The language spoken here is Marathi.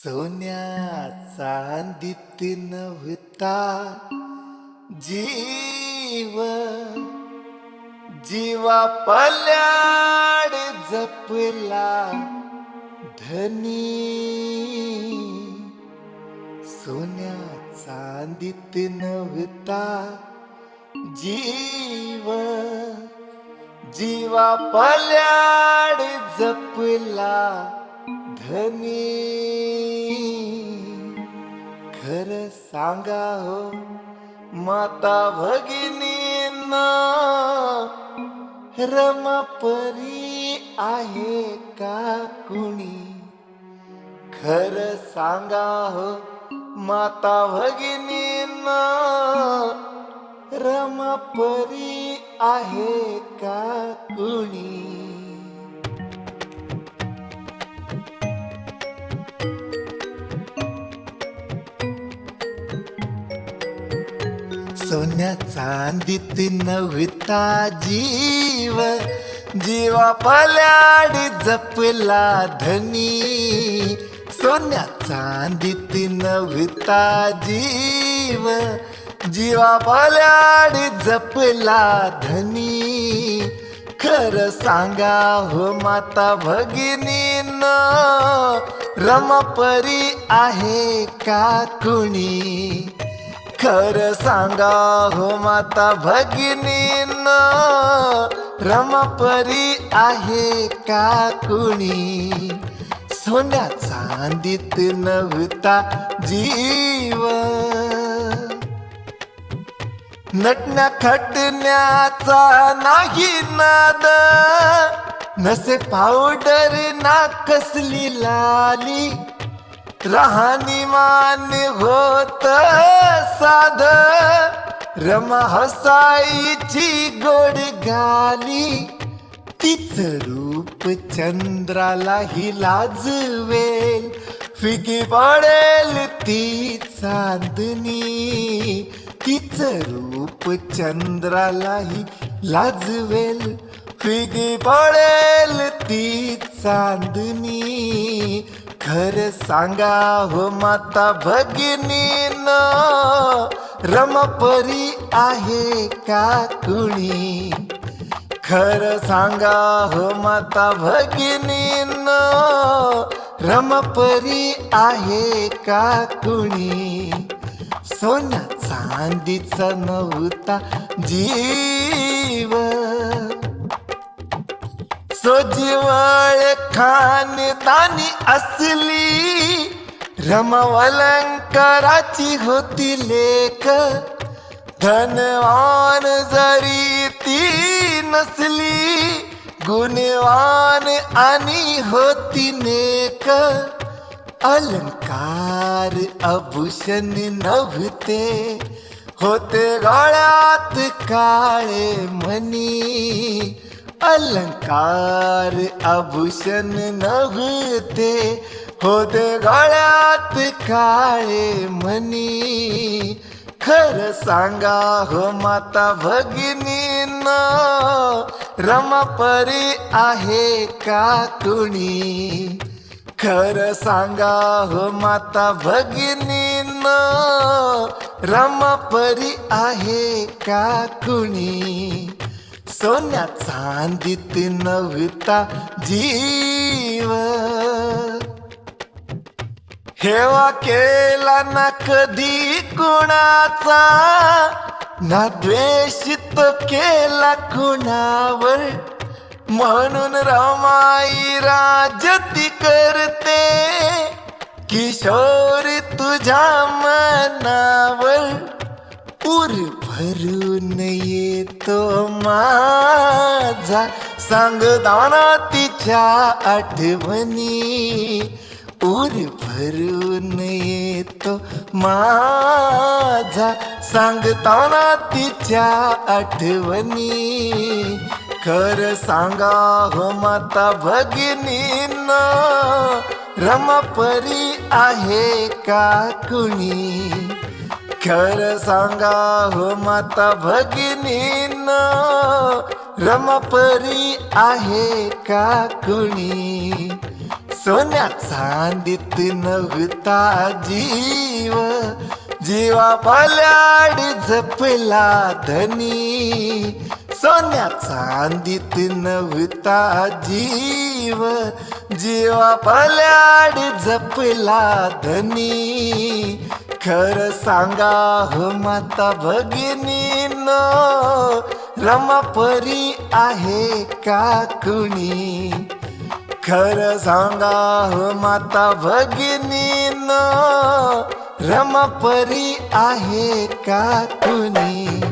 सोन्या चांदीत नव्हता जीव, जीवा पल्याड जपला धनी. सोन्या चांदीत नव्हता जीव, जीवा पल्याड जपला धनी. खरं सांगा हो माता भगिनींना, रमापरी आहे का कुणी? खरं सांगा हो माता भगिनींना, रमापरी आहे का कुणी? सोन्या चांदीत नव्हता जीव, जीवा पल्याड जपला धनी. सोन्या चांदीत नव्हता जीव, जीवा पल्याड जपला धनी. खरं सांगा हो माता भगिनींना, रमापरी आहे का कुणी? खरं सांगा हो माता भगिनींना, रमापरी आहे का कुणी? सोन्या चांदीत नव्हता जीव. नटण्या खटण्याचा नाही नाद, नसे पावडर ना कसली लाली. राहणीमान होत साध, रमा हसायची गोड गाली. तिचं रूप चंद्रालाही लाजवेल, फिकी पडेल ती चांदणी. तिचं रूप चंद्रालाही लाजवेल, फिकी पडेल ती चांदणी. खरं सांगा हो माता भगिनींना, रमापरी आहे का कुणी? खरं सांगा हो माता भगिनींना, रमापरी आहे का कुणी? सोन्या चांदीचा नव्हता जीव, सोजीवळ खानदानी असली. रमा अलंकाराची होती लेक, धनवान जरी ती नसली. गुणवान आणि होती नेक, अलंकार आभूषण नव्हते, होते गळ्यात काळे मणी. अलंकार आभूषण नव्हते, होते गळ्यात काळे मणी. खरं सांगा हो माता भगिनींना, रमापरी आहे का कुणी? खरं सांगा हो माता भगिनींना, रमापरी आहे का कुणी? सोन्या चांदीत नव्हता जीव. हेवा केला ना कधी कुणाचा, ना द्वेष तो केला कुणावर. म्हणून रमाई राजती करते, किशोर तुझ्या मनावर. उर भरून येतो माझा, सांगताना तिच्या आठवणी. उर भरून येतो माझा, सांगताना तिच्या आठवणी. खरं सांगा हो माता भगिनींना, रमापरी आहे का कुणी? खरं सांगा हो माता भगिनींना, रमापरी आहे का कुणी? सोन्या चांदीत नव्हता जीव, जीवा पल्याडी जपला धनी. सोन्या चांदीत नव्हता जीव, जीवा पल्याडी जपला धनी. खरं सांगा हो माता भगिनीनो, रमापरी आहे का कुणी? खरं सांगा हो माता भगिनीनो, रमापरी आहे का कुणी?